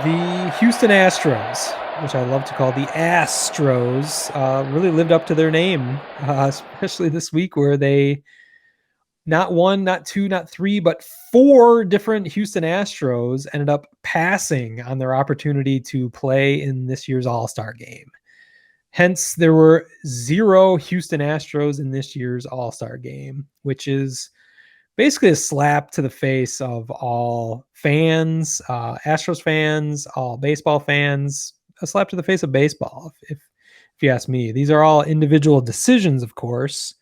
The Houston Astros, which I love to call the Astros, really lived up to their name, especially this week where they not one, not two, not three, but four different Houston Astros ended up passing on their opportunity to play in this year's All-Star game. Hence, there were 0 Houston Astros in this year's All-Star game, which is basically a slap to the face of all fans, Astros fans, all baseball fans, a slap to the face of baseball, if you ask me. These are all individual decisions, of course,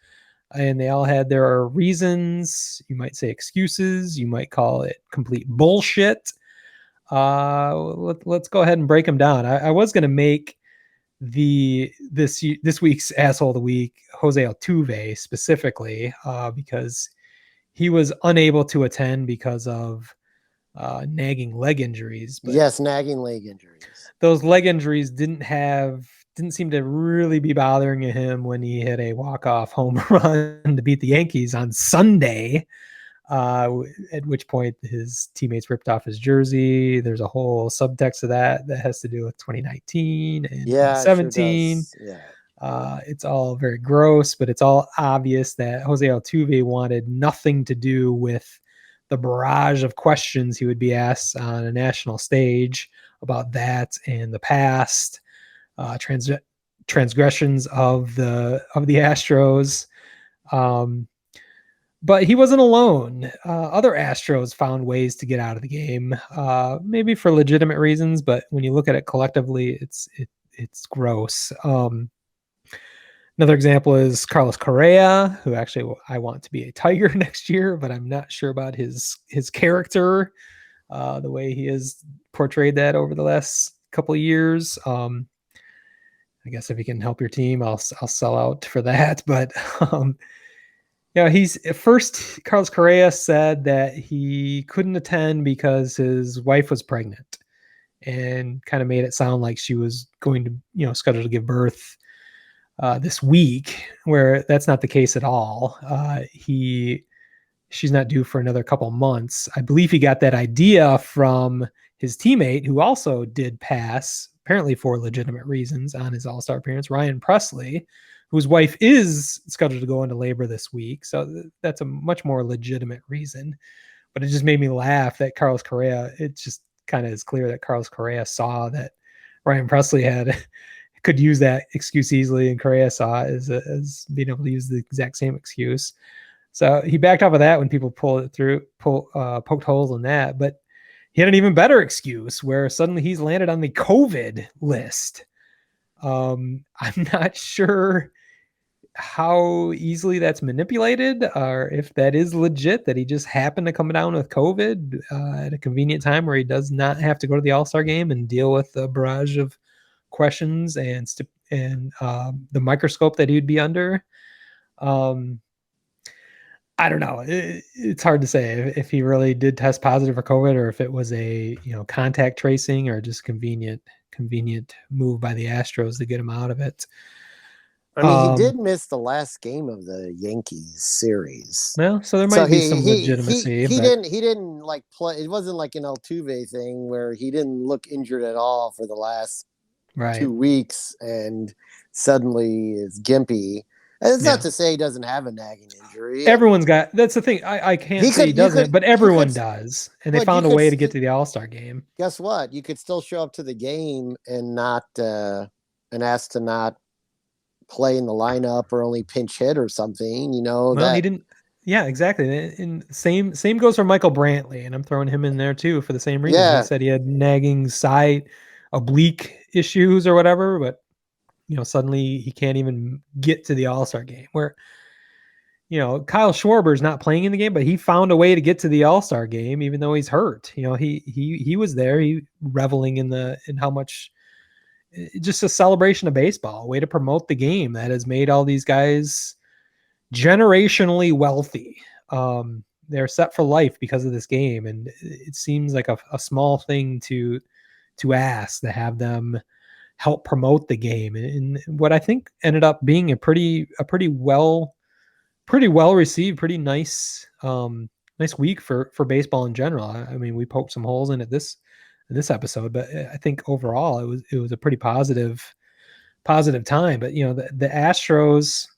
and they all had their reasons. You might say excuses. You might call it complete bullshit. Let's go ahead and break them down. I was going to make this week's asshole of the week Jose Altuve specifically, because he was unable to attend because of nagging leg injuries. But yes, nagging leg injuries. Those leg injuries didn't seem to really be bothering him when he hit a walk-off home run to beat the Yankees on Sunday, at which point his teammates ripped off his jersey. There's a whole subtext of that has to do with 2019 and 2017. Sure yeah. It's all very gross, but it's all obvious that Jose Altuve wanted nothing to do with the barrage of questions he would be asked on a national stage about that and the past transgressions of the Astros. But he wasn't alone. Other Astros found ways to get out of the game, maybe for legitimate reasons, but when you look at it collectively, it's gross. Another example is Carlos Correa, who actually I want to be a Tiger next year, but I'm not sure about his character, the way he has portrayed that over the last couple of years. I guess if you can help your team, I'll sell out for that. But he's first. Carlos Correa said that he couldn't attend because his wife was pregnant, and kind of made it sound like she was going to, scheduled to give birth this week, where that's not the case at all. She's not due for another couple months. I believe he got that idea from his teammate, who also did pass, apparently for legitimate reasons, on his All-Star appearance, Ryan Presley, whose wife is scheduled to go into labor this week. So that's a much more legitimate reason. But it just made me laugh that Carlos Correa, it just kind of is clear that Carlos Correa saw that Ryan Presley could use that excuse easily, and Correa saw it as being able to use the exact same excuse. So he backed off of that when people poked holes in that. But he had an even better excuse where suddenly he's landed on the COVID list. I'm not sure how easily that's manipulated, or if that is legit, that he just happened to come down with COVID at a convenient time where he does not have to go to the All-Star game and deal with the barrage of questions and the microscope that he'd be under. I don't know. It's hard to say if he really did test positive for COVID, or if it was a contact tracing, or just convenient move by the Astros to get him out of it. I mean, he did miss the last game of the Yankees series. Well, so there might be some legitimacy. He didn't like play. It wasn't like an Altuve thing where he didn't look injured at all for the last 2 weeks, and suddenly is gimpy. And it's not to say he doesn't have a nagging injury. Everyone's got. That's the thing. I can't say he doesn't, but everyone does. And they found a way to get to the All-Star game. Guess what? You could still show up to the game and not and ask to not play in the lineup or only pinch hit or something. He didn't. Yeah, exactly. And same goes for Michael Brantley, and I'm throwing him in there too for the same reason. Yeah. He said he had nagging side oblique issues or whatever, but suddenly he can't even get to the All-Star game, where Kyle Schwarber's not playing in the game, but he found a way to get to the All-Star game even though he's hurt. He was there, he reveling in how much, just a celebration of baseball, a way to promote the game that has made all these guys generationally wealthy. They're set for life because of this game, and it seems like a small thing to ask, to have them help promote the game, and what I think ended up being a pretty well received, pretty nice week for baseball in general. I mean, we poked some holes in it this this episode, but I think overall it was a pretty positive time. But the Astros,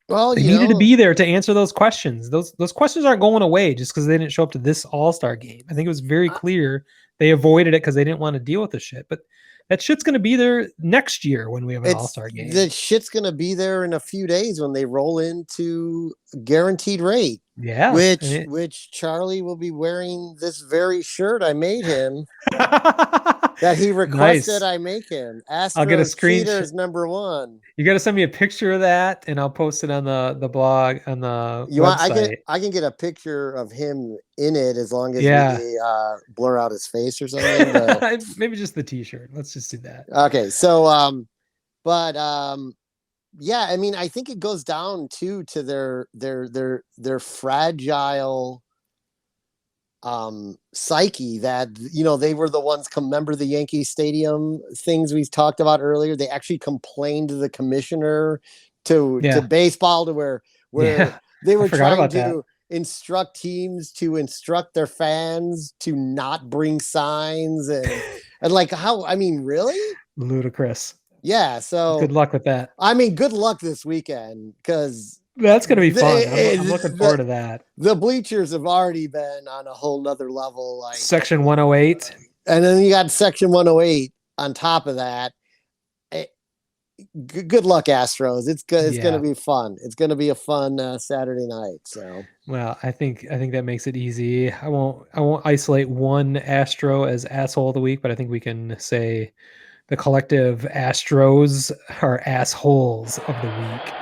Well, they needed to be there to answer those questions. Those questions aren't going away just because they didn't show up to this All-Star game. I think it was very clear they avoided it because they didn't want to deal with the shit. But that shit's going to be there next year when we have an All-Star game. The shit's going to be there in a few days when they roll into guaranteed rate. Yeah. Which Charlie will be wearing this very shirt I made him that he requested I make him. Astros I'll get a screenshot. #1. You got to send me a picture of that, and I'll post it on the blog on the website. I can get a picture of him in it as long as we blur out his face or something. But... Maybe just the T-shirt. Let's just do that. Okay, so yeah, I mean, I think it goes down too to their fragile psyche that they were the ones. Remember the Yankee Stadium things we talked about earlier? They actually complained to the commissioner to baseball to where they were trying to instruct teams to instruct their fans to not bring signs and like how, I mean, really ludicrous. Yeah, so good luck with that. I mean, good luck this weekend because that's going to be fun. I'm looking forward to that. The bleachers have already been on a whole nother level, like Section 108, and then you got Section 108 on top of that. Good luck, Astros. It's good. It's going to be fun. It's going to be a fun Saturday night. So, well, I think that makes it easy. I won't isolate one Astro as asshole of the week, but I think we can say the collective Astros are assholes of the week.